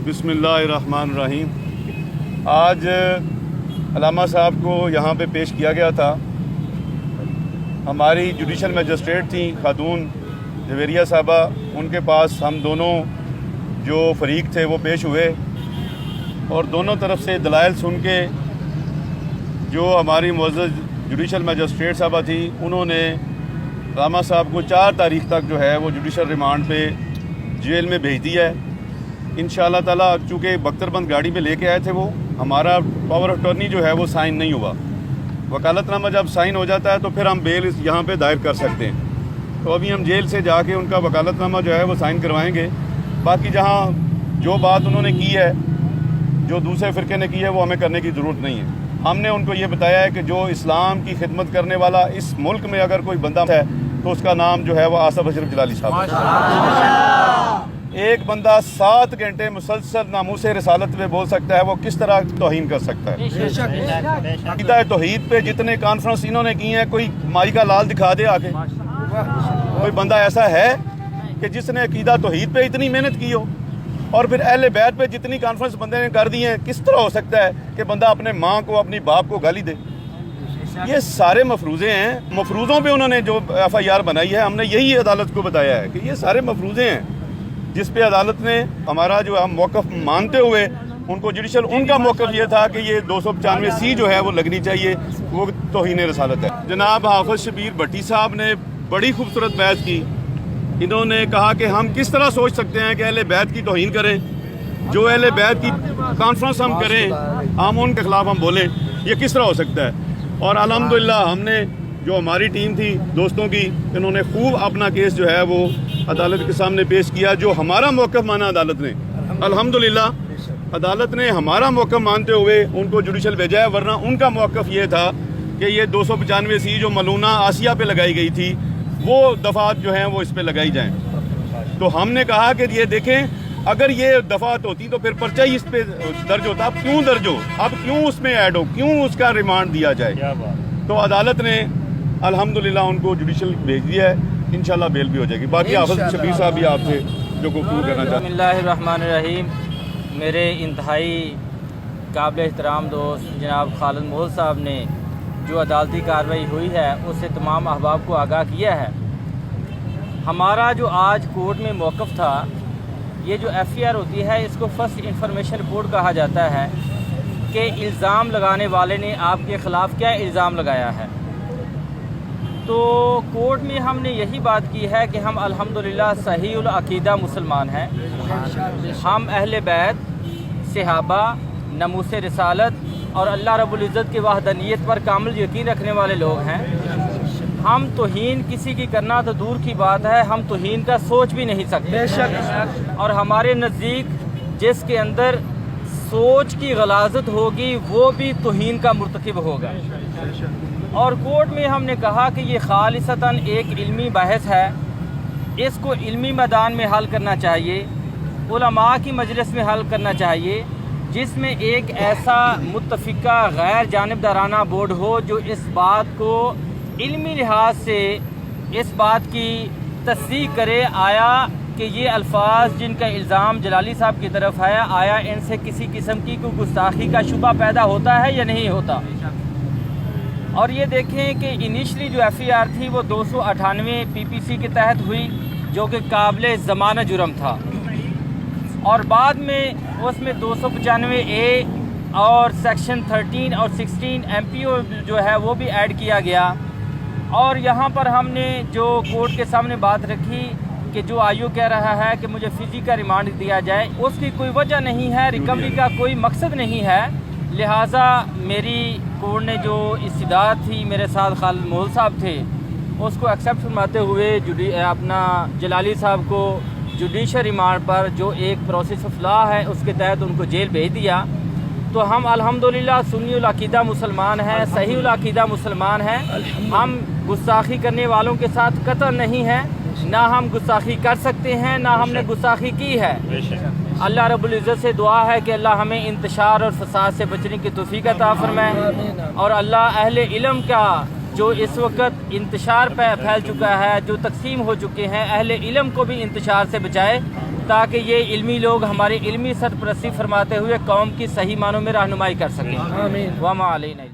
बिस्मिल्लाहिर्रहमानिर्रहीम। आज अलामा साहब को यहाँ पे पेश किया गया था। हमारी जुडिशल मजिस्ट्रेट थी खातून जवेरिया साहबा, उनके पास हम दोनों जो फरीक थे वो पेश हुए और दोनों तरफ से दलाइल सुन के जो हमारी मुअज़्ज़ज़ जुडिशल मजिस्ट्रेट साहबा थी उन्होंने अलामा साहब को 4 तारीख तक जो है वो जुडिशल रिमांड पे जेल में भेज दिया है। इंशाअल्लाह ताला चूँकि बख्तरबंद गाड़ी में लेके आए थे वो, हमारा पावर ऑफ अटॉर्नी जो है वो साइन नहीं हुआ। वकालतनामा जब साइन हो जाता है तो फिर हम बेल यहाँ पे दायर कर सकते हैं। तो अभी हम जेल से जाके उनका वकालतनामा जो है वो साइन करवाएंगे। बाकी जहाँ जो बात उन्होंने की है, जो दूसरे फ़िरके ने की है, वो हमें करने की ज़रूरत नहीं है। हमने उनको ये बताया है कि जो इस्लाम की खिदमत करने वाला इस मुल्क में अगर कोई बंदा है तो उसका नाम जो है वो आसिफ अशरफ जलाली साहब है। एक बंदा 7 घंटे मुसलसल नामूसे रिसालत में बोल सकता है, वो किस तरह तौहीन कर सकता है? अक़ीदा तौहीद पे जितने कॉन्फ्रेंस इन्होंने की हैं, कोई माई का लाल दिखा दे आके। कोई बंदा ऐसा है कि जिसने अक़ीदा तौहीद पे इतनी मेहनत की हो और फिर अहले बैत पे जितनी कॉन्फ्रेंस बंदे ने कर दी हैं, किस तरह हो सकता है कि बंदा अपने माँ को, अपनी बाप को गाली दे? ये सारे मफरूज़े हैं। मफरूज़ों पे उन्होंने जो FIR बनाई है, हमने यही अदालत को बताया है कि ये सारे मफरूज़े हैं जिस पे अदालत ने हमारा जो हम मौक़िफ़ मानते हुए उनको जुडिशल, उनका मौक़िफ़ ये था कि ये 295C जो है वो लगनी चाहिए, वो तौहीन रसालत है। जनाब हाफ़िज़ शबीर भट्टी साहब ने बड़ी खूबसूरत बहस की। इन्होंने कहा कि हम किस तरह सोच सकते हैं कि अहले बैत की तौहीन करें, जो अहले बैत की कॉन्फ्रेंस हम करें, हम उनके ख़िलाफ़ हम बोलें, ये किस तरह हो सकता है? और अल्हम्दुलिल्लाह हमने जो हमारी टीम थी दोस्तों की, इन्होंने खूब अपना केस जो है वो अदालत के सामने पेश किया। जो हमारा मौक़िफ़ माना अदालत ने, अल्हम्दुलिल्लाह अदालत ने हमारा मौक़िफ़ मानते हुए उनको जुडिशल भेजा है। वरना उनका मौक़िफ़ ये था कि ये 295C जो मलूना आसिया पे लगाई गई थी, वो दफ़ात जो हैं वो इस पे लगाई जाएं। तो हमने कहा कि ये देखें, अगर ये दफ़ात होती तो फिर पर्चा ही इस पे दर्ज होता। अब क्यों दर्ज हो, अब क्यों उसमें ऐड हो, क्यों उसका रिमांड दिया जाए? तो अदालत ने अल्हम्दुलिल्लाह उनको जुडिशल भेज दिया है। इंशाल्लाह बेल भी हो जाएगी। बाकी हाफ़िज़ शबीर साहब भी आपसे जो गुफ्तगू करना चाहते हैं। बिस्मिल्लाहिर्रहमानिर्रहीम। मेरे इंतहाई काबिल एहतराम दोस्त जनाब खालिद मोहल साहब ने जो अदालती कार्रवाई हुई है उससे तमाम अहबाब को आगाह किया है। हमारा जो आज कोर्ट में मौक़िफ़ था, ये जो FIR होती है इसको फर्स्ट इंफॉर्मेशन रिपोर्ट कहा जाता है कि इल्ज़ाम लगाने वाले ने आपके ख़िलाफ़ क्या इल्ज़ाम लगाया है। तो कोर्ट में हमने यही बात की है कि हम अल्हम्दुलिल्लाह सहीउल अक़ीदा मुसलमान हैं। हम अहले बैत, सहाबा, नमूसे रिसालत और अल्लाह रब्बुल इज़्ज़त की वहदानियत पर कामिल यकीन रखने वाले लोग हैं। हम तौहीन किसी की करना तो दूर की बात है, हम तौहीन का सोच भी नहीं सकते। और हमारे नज़दीक जिसके अंदर सोच की गलाज़त होगी वो भी तौहीन का मुर्तकिब होगा। और कोर्ट में हमने कहा कि ये खालिसतन एक इल्मी बहस है, इसको इल्मी मैदान में हल करना चाहिए, उलमा की मजलिस में हल करना चाहिए, जिसमें एक ऐसा मुत्तफ़िका गैर जानिबदाराना बोर्ड हो जो इस बात को इल्मी लिहाज से इस बात की तस्दीक करे, आया कि ये अल्फाज जिनका इल्ज़ाम जलाली साहब की तरफ है, आया इनसे किसी किस्म की कोई गुस्ताखी का शुबा पैदा होता है या नहीं होता। और ये देखें कि इनिशली जो FIR थी वो 298 PPC के तहत हुई, जो कि काबिल ज़माना जुर्म था, और बाद में उसमें 295A और सेक्शन 13 और 16 MPO जो है वो भी ऐड किया गया। और यहाँ पर हमने जो कोर्ट के सामने बात रखी कि जो IO कह रहा है कि मुझे फ़िज़ी का रिमांड दिया जाए, उसकी कोई वजह नहीं है, रिकवरी का कोई मकसद नहीं है। लिहाजा मेरी कोर्ट ने जो इस्तिदाद थी, मेरे साथ खालिद मोहल साहब थे, उसको एक्सेप्ट फरमाते हुए अपना जलाली साहब को जुडिशल रिमांड पर जो एक प्रोसेस ऑफ लॉ है उसके तहत उनको जेल भेज दिया। तो हम अल्हम्दुलिल्लाह सुन्नीउल अक़ीदा मुसलमान हैं, सहीउल अक़ीदा मुसलमान हैं। हम गुस्ताखी करने वालों के साथ कतई नहीं हैं, ना हम गुस्ताखी कर सकते हैं, ना हमने गुस्ताखी की है। अल्लाह रब्बुल इज़्ज़त से दुआ है कि अल्लाह हमें इंतशार और फसाद से बचने की तौफ़ीक़ अता फ़रमाए, और अल्लाह अहले इल्म का जो इस वक्त इंतशार फैल चुका है, जो तकसीम हो चुके हैं, अहले इल्म को भी इंतशार से बचाए। تاکہ یہ علمی لوگ ہماری علمی سرپرستی فرماتے ہوئے قوم کی صحیح معنوں میں رہنمائی کر سکیں. آمین. وما علینا.